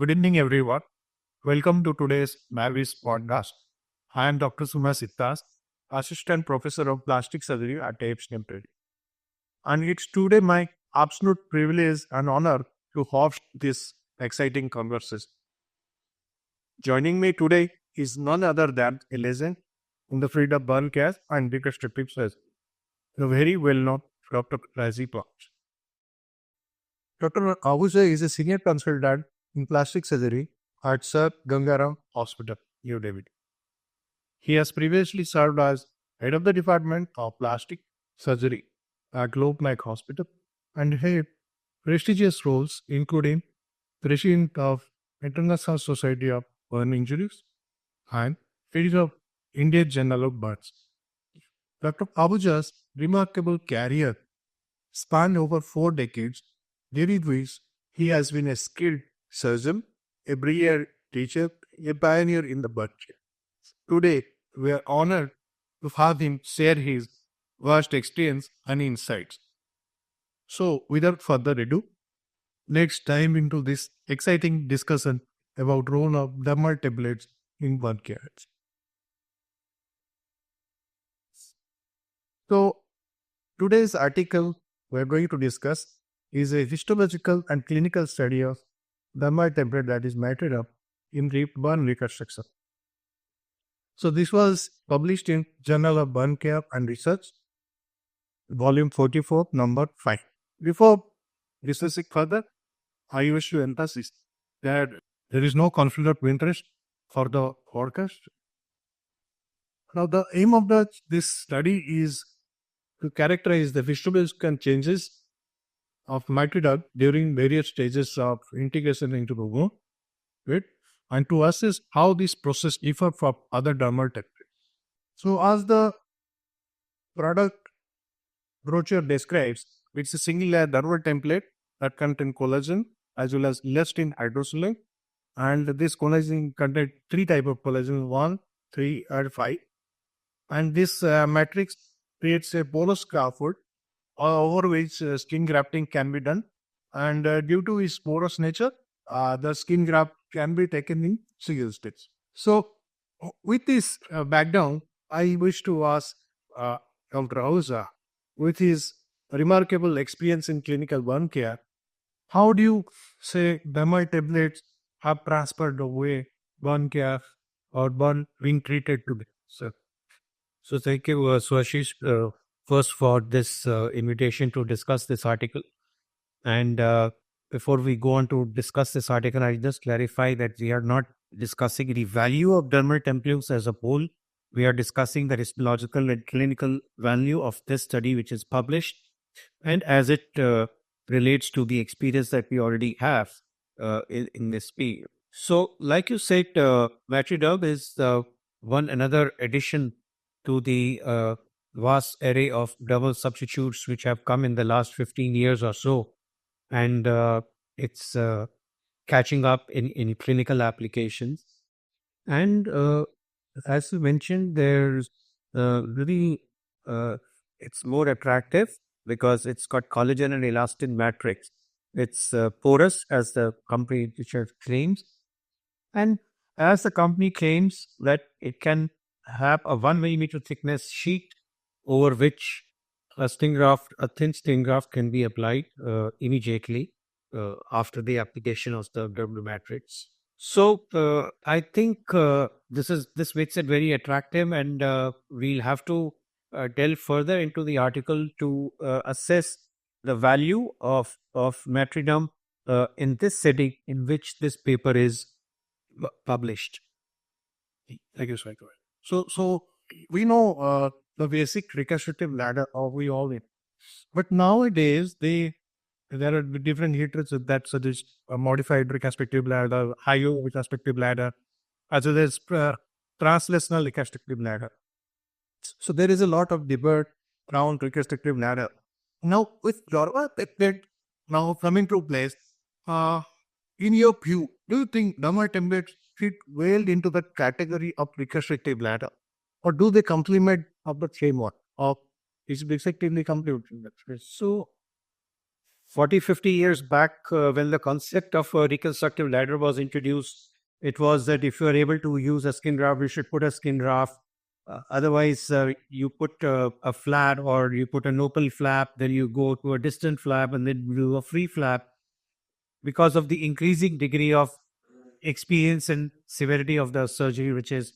Good evening, everyone. Welcome to today's Mavis podcast. I am Dr Suvashish, Assistant Professor of Plastic Surgery at AIPS Temporary. And it's today my absolute privilege and honor to host this exciting conversation. Joining me today is none other than a legend in the field of burn care and reconstructive surgery, the very well-known Dr. Rajeev. Dr. Ahuja is a senior consultant in plastic surgery at Sir Gangaram Hospital, New Delhi. He has previously served as head of the Department of Plastic Surgery at Globe Mac Hospital and held prestigious roles including President of International Society of Burn Injuries and Editor of Indian Journal of Burns. Dr. Ahuja's remarkable career spanned over 4 decades, during which he has been a skilled surgeon, a brilliant teacher, a pioneer in the burn care. Today, we are honored to have him share his vast experience and insights. So, without further ado, let's dive into this exciting discussion about role of dermal tablets in burn care. So, today's article we are going to discuss is a histological and clinical study of dermal tablet that is Matriderm in burn reconstruction. So this was published in Journal of Burn Care and Research, volume 44, number 5. Before discussing further, I wish to emphasize that there is no conflict of interest for the podcast. Now the aim of this study is to characterize the physiological changes of Matriderm during various stages of integration into the wound, right? And to assess how this process differs from other dermal templates. So, as the product brochure describes, it's a single layer dermal template that contains collagen as well as elastin hydroxylase. And this collagen contains 3 types of collagen 1, 3, and 5. And this matrix creates a porous scaffold over which skin grafting can be done. And due to its porous nature, the skin graft can be taken in single steps. So, with this background, I wish to ask Dr. Ahuja, with his remarkable experience in clinical burn care, how do you say dermal tablets have transferred the way burn care or burn being treated today? So thank you, Suvashish, first for this invitation to discuss this article. And before we go on to discuss this article, I just clarify that we are not discussing the value of dermal templates as a whole. We are discussing the histological and clinical value of this study, which is published, and as it relates to the experience that we already have in this field. So, like you said, Matriderm is another addition to the vast array of dermal substitutes which have come in the last 15 years or so. And it's catching up in clinical applications. And as you mentioned, there's really, it's more attractive because it's got collagen and elastin matrix. It's porous, as the company claims. And as the company claims that it can have a 1 millimeter thickness sheet over which a thin skin graft can be applied immediately after the application of the dermal matrix. So I think this makes it very attractive, and we'll have to delve further into the article to assess the value of Matriderm in this setting in which this paper is published. Thank you, Swai. So we know the basic reconstructive ladder, we all know. But nowadays, there are different literature that suggest a modified reconstructive ladder, higher reconstructive ladder, as well as translational reconstructive ladder. So there is a lot of debate around reconstructive ladder. Now, with dermal template now coming to place, in your view, do you think dermal templates fit well into the category of reconstructive ladder, or do they complement of the framework, or is it effectively complementary? So 40, 50 years back, when the concept of a reconstructive ladder was introduced, it was that if you are able to use a skin graft, you should put a skin graft. Otherwise, you put a flat or you put an open flap, then you go to a distant flap and then do a free flap because of the increasing degree of experience and severity of the surgery which is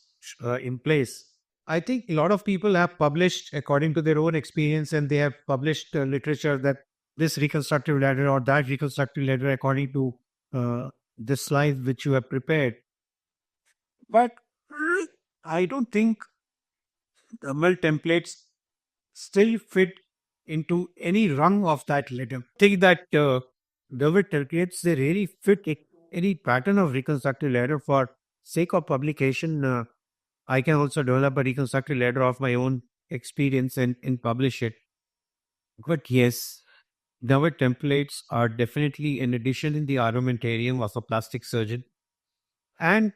in place. I think a lot of people have published according to their own experience, and they have published literature that this reconstructive ladder or that reconstructive ladder according to the slide which you have prepared. But I don't think thermal templates still fit into any rung of that ladder. I think that thermal templates, they really fit any pattern of reconstructive ladder. For sake of publication, I can also develop a reconstructive ladder of my own experience and publish it. But yes, thermal templates are definitely an addition in the armamentarium of a plastic surgeon. And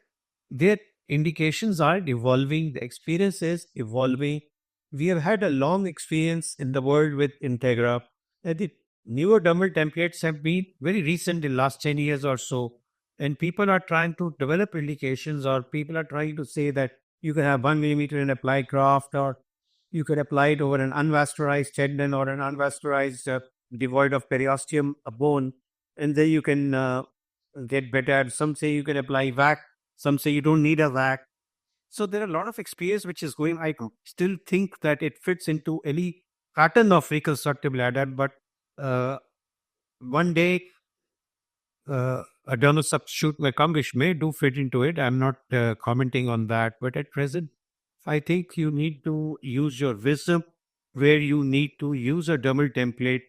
their indications are evolving, the experience is evolving. We have had a long experience in the world with Integra, and the newer dermal templates have been very recent in last 10 years or so. And people are trying to develop indications, or people are trying to say that you can have 1 millimeter and apply graft, or you could apply it over an unvascularized tendon or an unvascularized devoid of periosteum a bone, and then you can get better. Some say you can apply vac, some say you don't need a vac. So there are a lot of experience which is going. I still think that it fits into any pattern of reconstructive ladder, but uh, one day a dermal substitute may come which may do fit into it. I'm not commenting on that, but at present, I think you need to use your wisdom where you need to use a dermal template,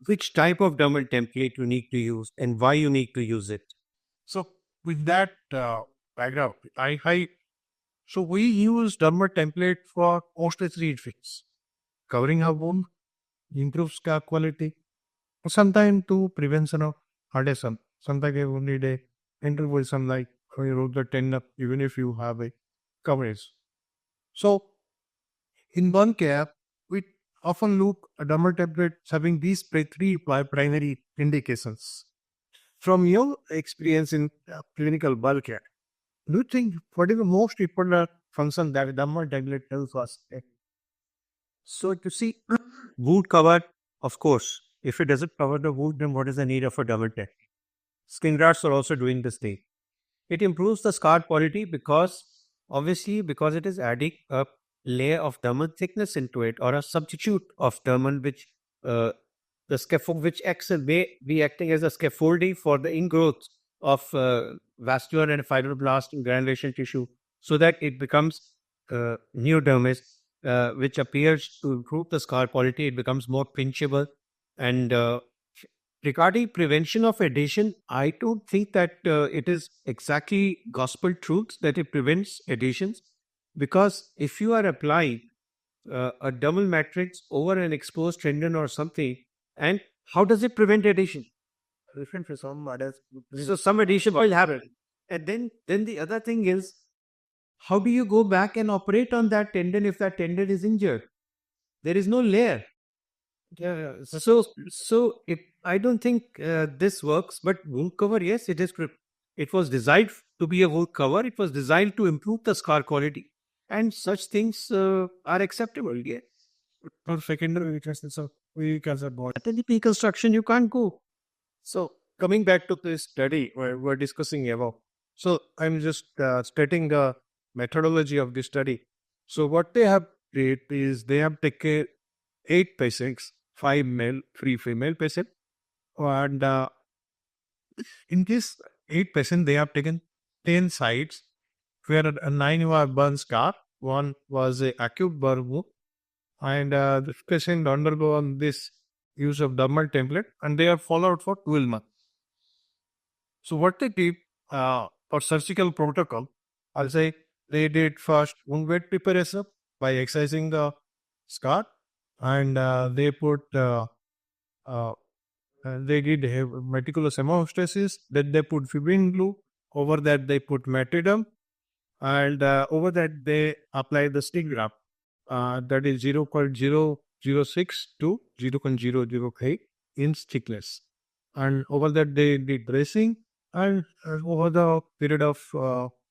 which type of dermal template you need to use, and why you need to use it. So with that background, so we use dermal template for mostly three things: covering a wound, improve scar quality, sometimes to prevention of adhesion. Sometimes you need a intervention like when you root the tendon, even if you have a coverage. So in one care, we often look at dermal templates having these three primary indications. From your experience in clinical bulk care, do you think what is the most important function that the dermal template tells us? So to see wound cover, of course, if it doesn't cover the wound, then what is the need of a double tech? Skin grafts are also doing the same. It improves the scar quality because obviously because it is adding a layer of dermal thickness into it, or a substitute of dermal which the scaffold which acts and may be acting as a scaffolding for the ingrowth of vascular and fibroblast and granulation tissue, so that it becomes neodermis, which appears to improve the scar quality. It becomes more pinchable. And regarding prevention of adhesion, I don't think that it is exactly gospel truth that it prevents adhesions, because if you are applying a dermal matrix over an exposed tendon or something, and how does it prevent adhesion? Different for some others. So some adhesion will happen. And then the other thing is, how do you go back and operate on that tendon if that tendon is injured? There is no layer. Yeah. So it, I don't think this works. But wound cover, yes, it is. It was designed to be a wound cover. It was designed to improve the scar quality, and such things are acceptable. Yeah. For secondary weaknesses of weak as a body. But in the reconstruction, you can't go. So coming back to this study we're discussing above. So I'm just stating the methodology of this study. So what they have did is they have taken 8 patients, 5 male, 3 female patients, and in this 8 patients they have taken 10 sites where 9 were burn scar, 1 was a acute burn wound, and this patient undergo on this use of dermal template, and they are followed for 12 months. So what they did for surgical protocol, I'll say they did first wound bed preparation by excising the scar, and they put they did have meticulous hemostasis. Then they put fibrin glue. Over that they put Matriderm, and over that they apply the stick graft. That is 0.006 to 0.003 inch thickness. and over that they did dressing, and over the period of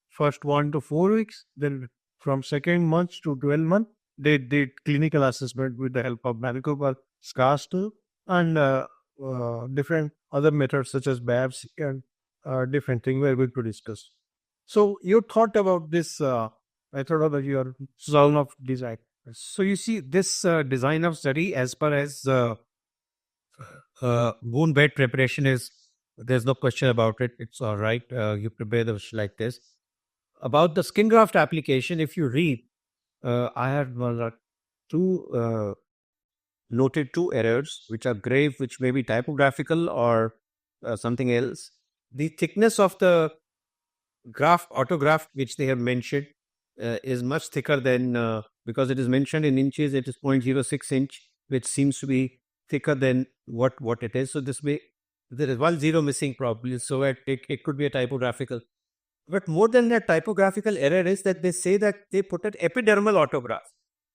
first 1 to 4 weeks, then from second month to 12 month, they did clinical assessment with the help of Vancouver scars too, and different other methods such as biopsy and different thing we're going to discuss. So you thought about this methodology or zone of design. So you see, this design of study, as far as wound bed preparation is, there's no question about it. It's all right. You prepare the like this. About the skin graft application, if you read, I have two noted two errors which are grave, which may be typographical or something else. The thickness of the graph autograph which they have mentioned is much thicker than because it is mentioned in inches, it is 0.06 inch, which seems to be thicker than what it is. So this way there is 1 0 missing probably, so it could be a typographical. But more than that, typographical error is that they say that they put an epidermal autograph.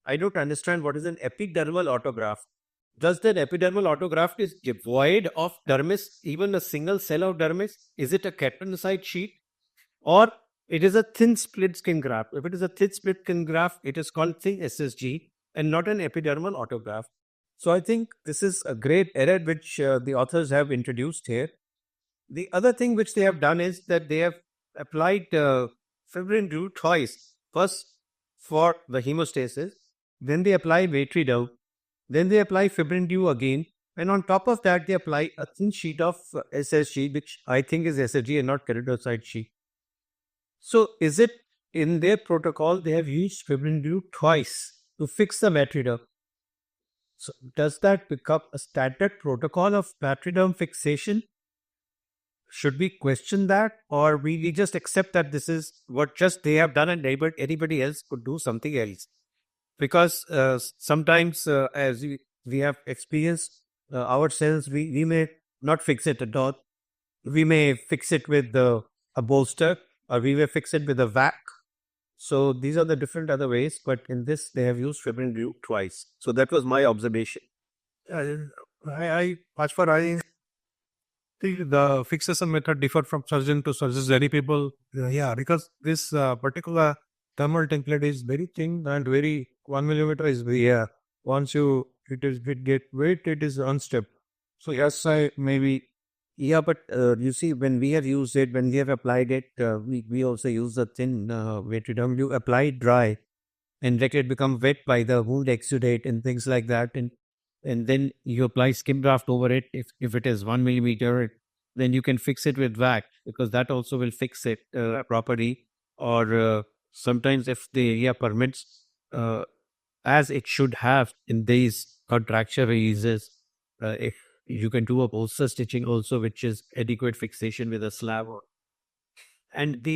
I don't understand what is an epidermal autograph. Does that epidermal autograph is devoid of dermis, even a single cell of dermis? Is it a keratinocyte sheet? Or it is a thin split skin graft. If it is a thin split skin graft, it is called thin SSG and not an epidermal autograft. So I think this is a great error which the authors have introduced here. The other thing which they have done is that they have applied fibrin glue twice. First for the hemostasis, then they apply Matriderm, then they apply fibrin glue again, and on top of that they apply a thin sheet of SSG, which I think is SSG and not keratinocyte sheet. So is it in their protocol they have used fibrin glue twice to fix the Matriderm? So does that become a standard protocol of Matriderm fixation? Should we question that, or we just accept that this is what just they have done and anybody else could do something else? Because sometimes, as we have experienced ourselves, we may not fix it at all. We may fix it with a bolster, or we may fix it with a vac. So these are the different other ways, but in this they have used fibrin glue twice. So that was my observation. As far I the fixation method differ from surgeon to surgeon. Many people, yeah, because this particular thermal template is very thin and very 1 millimeter is very, yeah. Once it get weight, it is unstable. So yes, I maybe. Yeah, but you see, when we have used it, when we have applied it, we also use the thin Matriderm. You apply it dry and let it become wet by the wound exudate and things like that. And then you apply skin graft over it. If it is 1 millimeter, then you can fix it with vac, because that also will fix it properly. Or sometimes if the area permits, as it should have in these contracture releases, if you can do a bolster stitching also, which is adequate fixation with a slab. And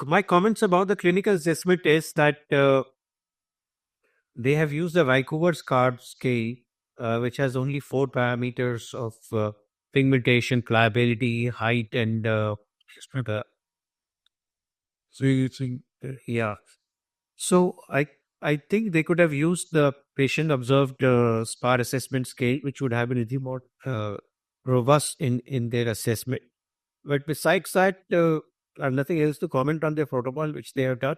my comments about the clinical assessment is that they have used the Vancouver scar scale, which has only 4 parameters of pigmentation, pliability, height, and So you think, yeah. So I think they could have used the patient observed SPAR assessment scale, which would have been a little more robust in their assessment. But besides that, I have nothing else to comment on their protocol, which they have done,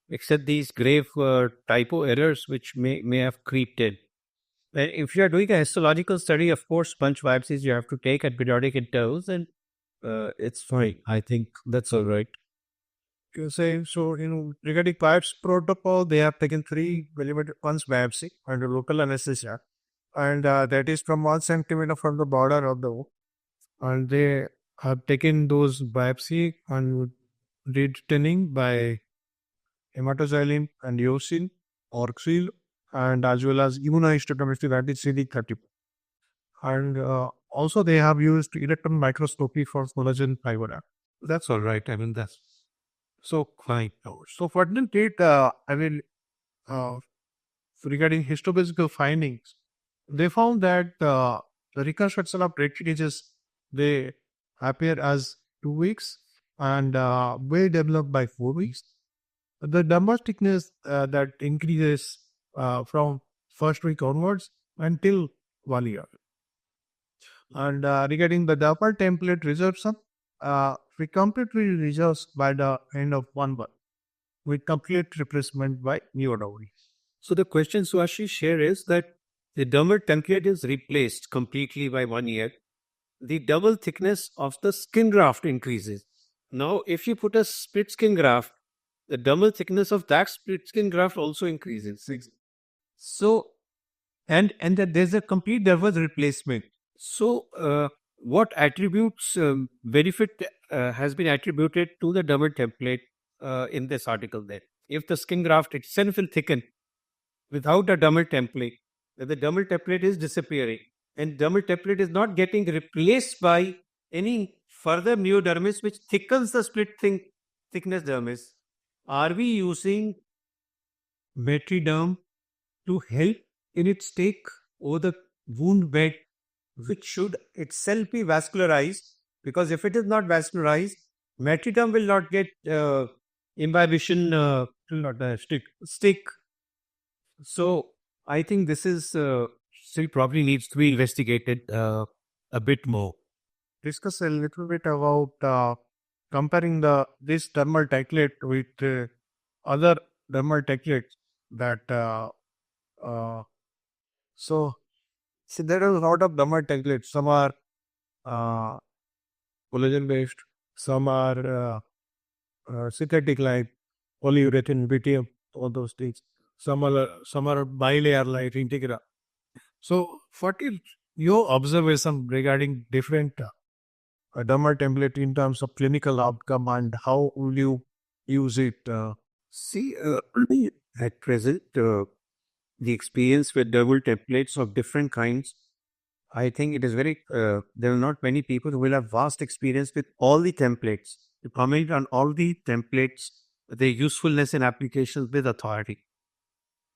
except these grave typo errors which may have creeped in. And if you are doing a histological study, of course, sponge biopsies you have to take at periodic intervals, and it's fine. I think that's all right. you say, so regarding PIPES protocol, they have taken 3 millimeter punch biopsy under local anesthesia, and that is from 1 centimeter from the border of the wound. And they have taken those biopsy and did tinning by hematoxylin and eosin, orxil, and as well as immunohistochemistry, that is CD30. And also they have used electron microscopy for collagen fiber. That's all right. I mean, that's so fine. So for the data, I will, regarding histophysical findings, they found that the reconstruction of red changes, they appear as 2 weeks and well developed by 4 weeks. The dermal thickness that increases from first week onwards until 1 year. And regarding the double template resorption, we completely resolve by the end of 1 month with complete replacement by new dowry. So the question, Swashish, here is that the dermal template is replaced completely by 1 year. The double thickness of the skin graft increases. Now, if you put a split skin graft, the dermal thickness of that split skin graft also increases. So, and that there's a complete dermal replacement. So, what attributes benefit has been attributed to the dermal template in this article? Then, if the skin graft itself will thicken without a dermal template, that the dermal template is disappearing, and dermal template is not getting replaced by any further neodermis which thickens the thickness dermis. Are we using Matriderm to help in its take over the wound bed, which should itself be vascularized? Because if it is not vascularized, Matriderm will not get imbibition, will not stick. So I think this is still probably needs to be investigated a bit more. Discuss a little bit about comparing this dermal template with other dermal templates that uh, so see there are a lot of dermal templates. Some are uh, collagen based, some are synthetic like polyurethane, BTM, all those things. Some are bilayer like Integra. So what is your observation regarding different dermal template in terms of clinical outcome and how will you use it? See, at present, the experience with dermal templates of different kinds, I think it is very, there are not many people who will have vast experience with all the templates. To comment on all the templates, their usefulness in applications with authority.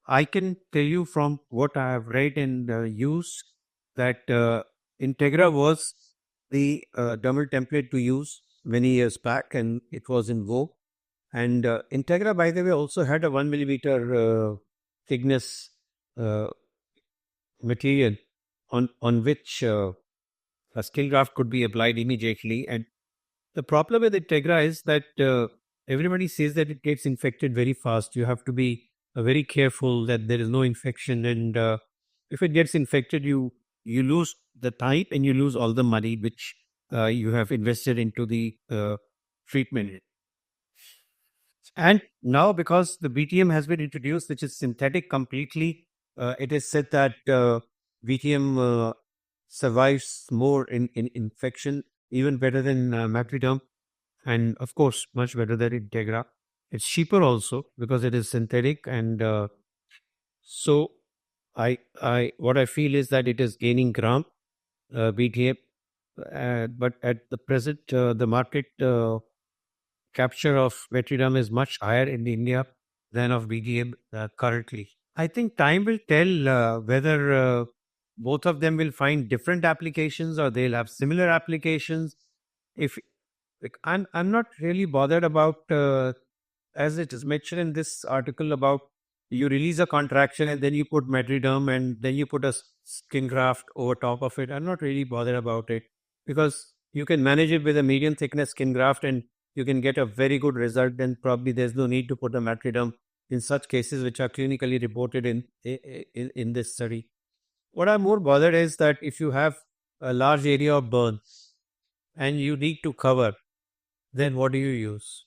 I can tell you from what I have read and used that Integra was the dermal template to use many years back, and it was in vogue. And Integra, by the way, also had a 1 millimeter thickness uh, material on which a skin graft could be applied immediately. And the problem with Integra is that everybody says that it gets infected very fast. You have to be very careful that there is no infection, and if it gets infected, you lose the time and you lose all the money which you have invested into the treatment. And now, because the BTM has been introduced, which is synthetic completely, it is said that BTM survives more in infection, even better than Macriderm, and of course, much better than Integra. It's cheaper also because it is synthetic, and so what I feel is that it is gaining ground, BTM, but at the present, the market capture of Matriderm is much higher in India than of BTM currently. I think time will tell whether both of them will find different applications or they'll have similar applications. If like, I'm not really bothered about as it is mentioned in this article about you release a contraction and then you put Matriderm and then you put a skin graft over top of it. I'm not really bothered about it because you can manage it with a medium thickness skin graft and you can get a very good result. Then probably there's no need to put a Matriderm in such cases which are clinically reported in this study. What I'm more bothered is that if you have a large area of burn and you need to cover, then what do you use?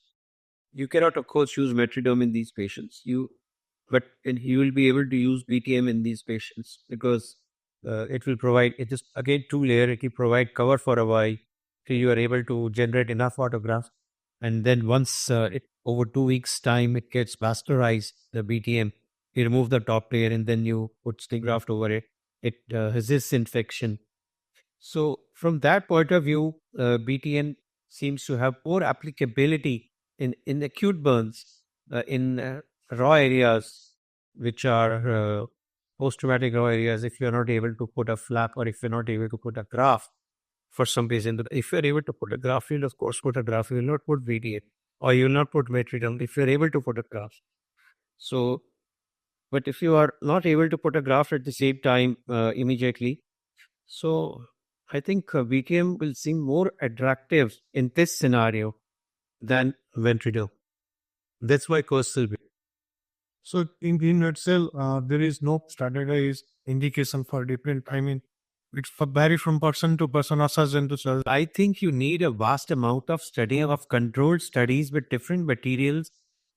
You cannot, of course, use Matriderm in these patients. And you will be able to use BTM in these patients because it will provide. It is again 2 layer. It will provide cover for a while till you are able to generate enough autographs, and then once over 2 weeks time it gets vascularized, the BTM, you remove the top layer and then you put skin graft over it. It resists infection. So from that point of view, BTN seems to have more applicability in acute burns, in raw areas, which are post-traumatic raw areas. If you're not able to put a flap or if you're not able to put a graft for some reason, if you're able to put a graft, you'll of course put a graft. You will not put BTN or you will not put Matriderm if you're able to put a graft. So, but if you are not able to put a graft at the same time immediately, so I think BTM will seem more attractive in this scenario than Ventrido. That's why cost will be. So in itself, there is no standardized indication for different. I mean, it's vary from person to person or surgeon to surgeon. I think you need a vast amount of study of controlled studies with different materials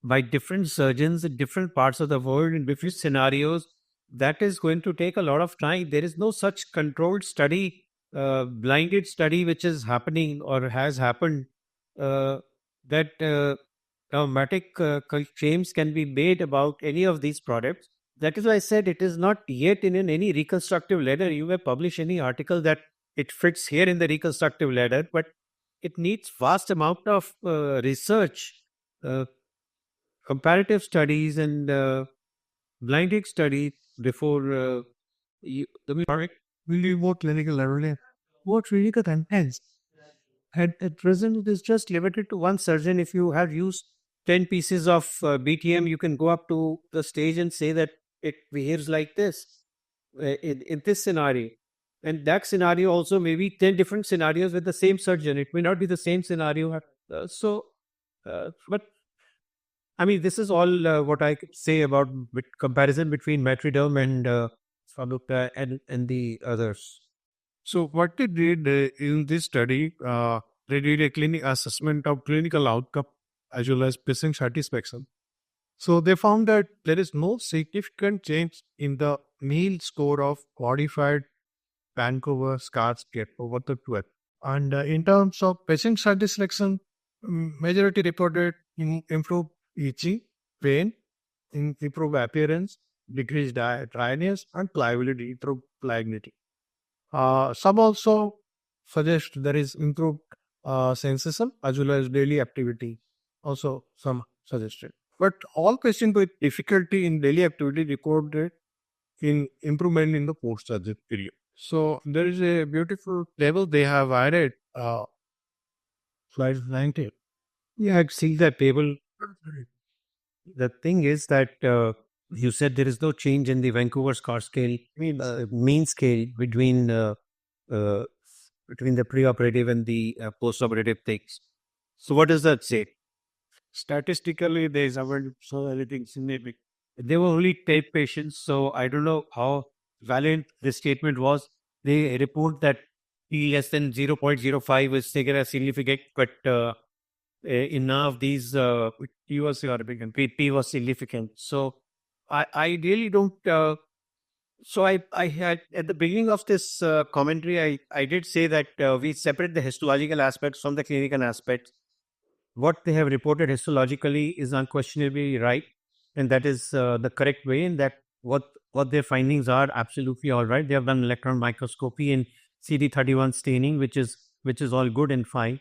by different surgeons in different parts of the world in different scenarios. That is going to take a lot of time. There is no such controlled study, blinded study, which is happening or has happened, that dramatic claims can be made about any of these products. That is why I said it is not yet in any reconstructive ladder. You may publish any article that it fits here in the reconstructive ladder, but it needs vast amount of research, uh, comparative studies, and blinded study before the product. Will you more clinical level? What really could enhance? At present, it is just limited to one surgeon. If you have used 10 pieces of BTM, you can go up to the stage and say that it behaves like this in this scenario. And that scenario also maybe 10 different scenarios with the same surgeon. It may not be the same scenario. But I mean, this is all what I could say about comparison between Matriderm and Faluka and the others. So what they did in this study, they did a clinic assessment of clinical outcome as well as patient satisfaction. So they found that there is no significant change in the meal score of modified Vancouver scar scale over the 12. And in terms of patient satisfaction, majority reported improved itching, pain, improved appearance, decreased dryness, and pliability through pliability. Some also suggest there is improved sensation as well as daily activity. Also, some suggested. But all patients with difficulty in daily activity recorded in improvement in the post-surgery period. So there is a beautiful table they have added. Slide 19. Yeah, I'd see that table. The thing is that you said there is no change in the Vancouver scar scale, mean scale uh, between the preoperative and the postoperative things. So what does that say? Statistically, there is haven't so anything significant. There were only 10 patients, so I don't know how valid this statement was. They report that P less than 0.05 is taken as significant, but in none of these He was significant. P was significant. So I really don't. I had at the beginning of this commentary, I did say that we separate the histological aspects from the clinical aspects. What they have reported histologically is unquestionably right, and that is the correct way. And that what their findings are absolutely all right. They have done electron microscopy and CD31 staining, which is all good and fine.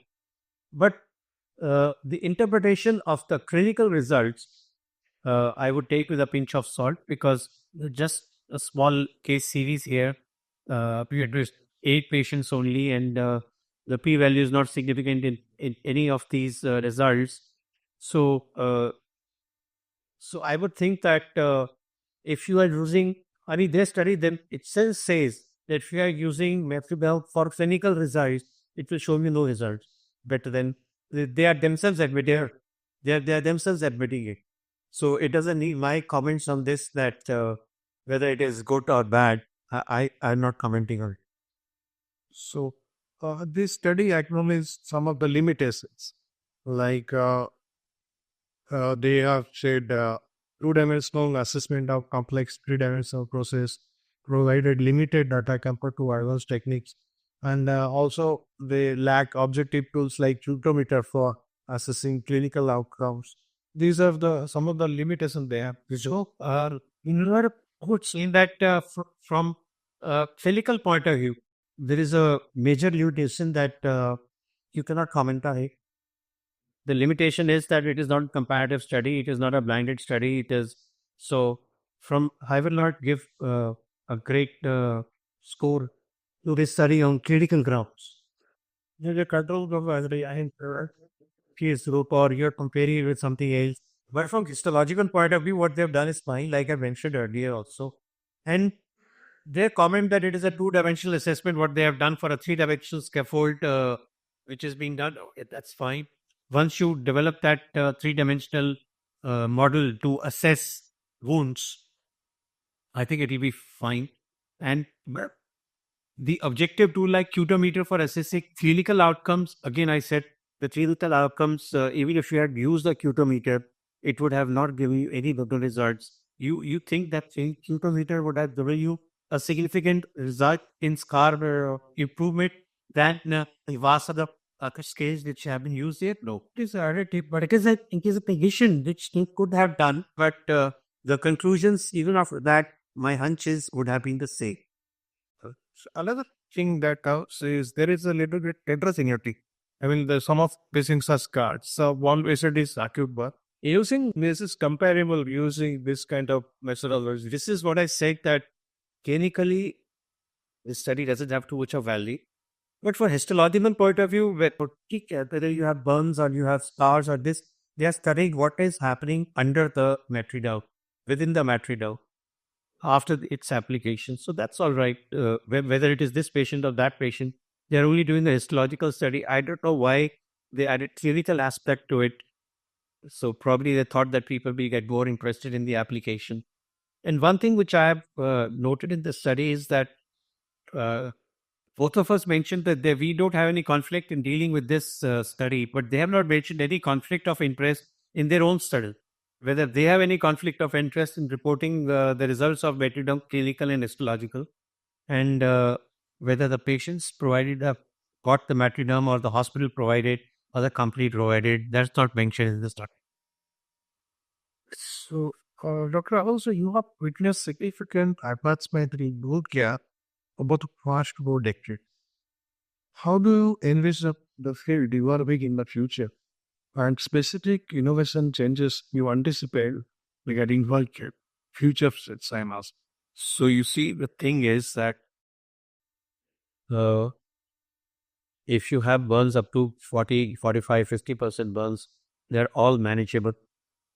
But the interpretation of the clinical results, I would take with a pinch of salt because just a small case series here. We addressed 8 patients only, and the p value is not significant in any of these results. So, so I would think that if you are using, I mean, their study then itself says that if you are using Mefibel for clinical results, it will show you no results better than they are themselves admitting. They are themselves admitting it. So it doesn't need my comments on this that whether it is good or bad. I'm not commenting on it. So this study acknowledges some of the limitations, like they have said two-dimensional assessment of complex three-dimensional process provided limited data compared to advanced techniques, and also they lack objective tools like fluidometer for assessing clinical outcomes. These are the some of the limitations they have. So, in your would say that from a clinical point of view, there is a major limitation that you cannot comment on it. The limitation is that it is not a comparative study, it is not a blinded study. It is so. From I will not give a great score to this study on clinical grounds. There's a control of the Case group, or you're comparing it with something else. But from histological point of view, what they've done is fine, like I mentioned earlier also. And their comment that it is a two-dimensional assessment, what they have done for a three-dimensional scaffold, which is being done, okay, that's fine. Once you develop that three-dimensional model to assess wounds, I think it will be fine. And the objective tool like cutometer for assessing clinical outcomes, again, I said the clinical outcomes, even if you had used the cutometer, it would have not given you any good results. You think that cutometer would have given you a significant result in scar improvement than the vast other scales which have been used here? No. It is additive, but it is a position which they could have done, but the conclusions, even after that, my hunches would have been the same. So another thing that counts is there is a little bit heterogeneity. I mean, some of patients are scarred. So one patient is acute burn. Using this is comparable using this kind of methodology. This is what I said, that clinically, this study doesn't have too much of value. But for histological point of view, whether you have burns or you have scars or this, they are studying what is happening under the matriderm, within the matriderm, after its application. So that's all right. Whether it is this patient or that patient, they are only doing the histological study. I don't know why they added clinical aspect to it. So probably they thought that people will get more interested in the application. And one thing which I have noted in the study is that both of us mentioned that we don't have any conflict in dealing with this study, but they have not mentioned any conflict of interest in their own study. Whether they have any conflict of interest in reporting the results of Matriderm clinical and histological, and whether the patients provided got the Matriderm or the hospital provided or the company provided, that's not mentioned in the study. So, Dr. Also, you have witnessed significant advancement in wound care about the past 4 decades. How do you envision the field developing in the future? And specific innovation changes you anticipate regarding wound care, future sets, I'm asking. So you see, the thing is that uh, if you have burns up to 40, 45, 50% burns, they're all manageable.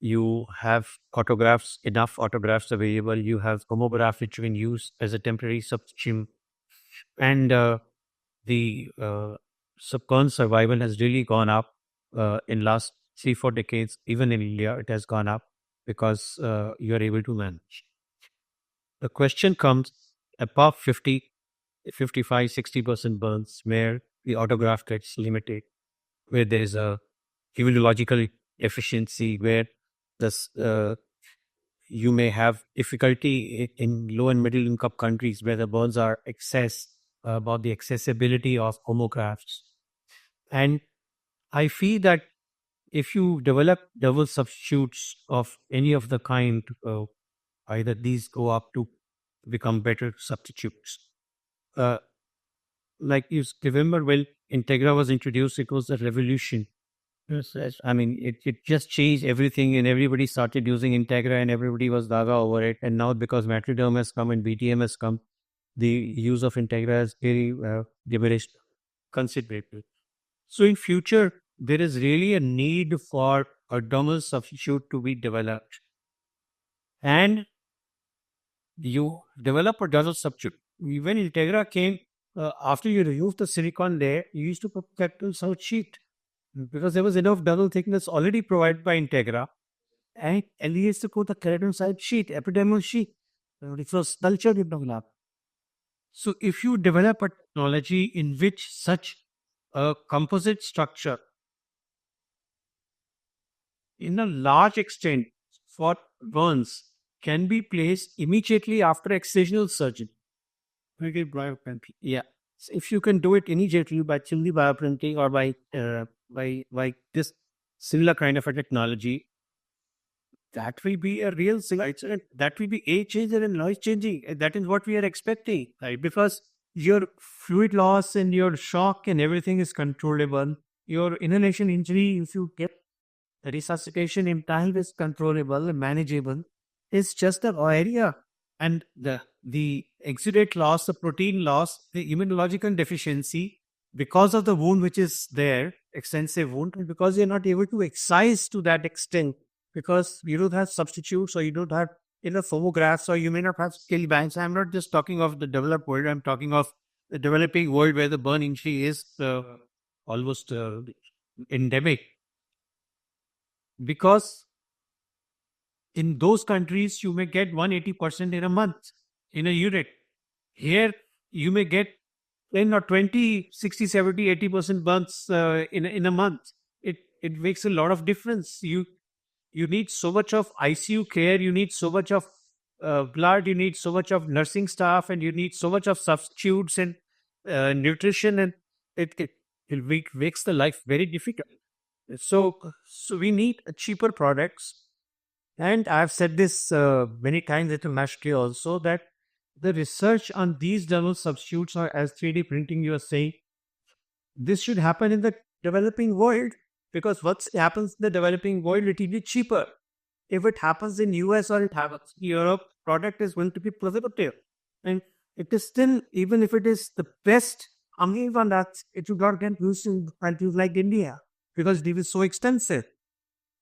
You have autographs, enough autographs available. You have homograph which you can use as a temporary substitute. And the subcon survival has really gone up in last 3-4 decades. Even in India, it has gone up because you are able to manage. The question comes above 50, 55, 60% burns where the autograph gets limited, where there is a immunological efficiency, where this you may have difficulty in low and middle income countries where the burns are excess, about the accessibility of homographs. And I feel that if you develop double substitutes of any of the kind, either these go up to become better substitutes. Like you remember when Integra was introduced, it was a revolution. Yes. I mean, it just changed everything and everybody started using Integra and everybody was gaga over it. And now because Matriderm has come and BTM has come, the use of Integra has very diminished considerably. So in future, there is really a need for a dermal substitute to be developed. And you develop a dermal substitute. When Integra came, after you remove the silicon layer, you used to put capital south sheet because there was enough dermal thickness already provided by Integra. And he used to put the keratinocyte sheet, epidermal sheet, which was cultured in the. So if you develop a technology in which such a composite structure in a large extent for burns can be placed immediately after excisional surgery. Yeah. So if you can do it immediately by chimney bioprinting or by this similar kind of a technology, that will be a real thing. That will be a changer and noise changing. That is what we are expecting, right? Because your fluid loss and your shock and everything is controllable. Your inhalation injury, if you get resuscitation in time, is controllable and manageable. It's just the area and the exudate loss, the protein loss, the immunological deficiency because of the wound which is there, extensive wound, and because you're not able to excise to that extent because you don't have substitutes or you don't have in the photographs, or you may not have skill banks. I'm not just talking of the developed world. I'm talking of the developing world where the burn injury is almost endemic. Because in those countries, you may get 180% in a month in a unit. Here, you may get 10 or 20, 60, 70, 80% burns in a month. It makes a lot of difference. You need so much of ICU care, you need so much of blood, you need so much of nursing staff, and you need so much of substitutes and nutrition, and it makes the life very difficult. So we need cheaper products, and I've said this many times internationally also, that the research on these dermal substitutes, or as 3D printing you are saying, this should happen in the developing world, because what happens in the developing world, it will be cheaper. If it happens in US or it happens in Europe, product is going to be prohibitive. And it is still, even if it is the best Amnivan, that it will not get used in countries like India, because it is so extensive.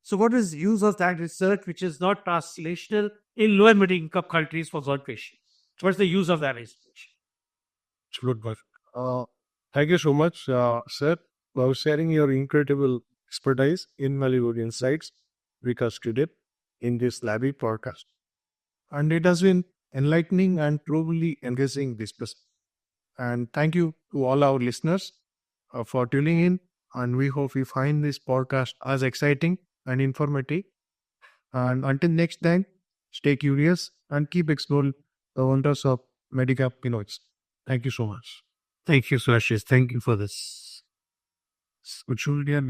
So what is use of that research which is not translational in lower middle income countries for blood patients? What's the use of that research? Absolute perfect. Thank you so much, sir, for sharing your incredible expertise, invaluable insights with us today in this Labby podcast. And it has been enlightening and truly engaging discussion. And thank you to all our listeners for tuning in. And we hope you find this podcast as exciting and informative. And until next time, stay curious and keep exploring the wonders of medical innovations. Thank you so much. Thank you, Suvashish. Thank you for this. Which will be a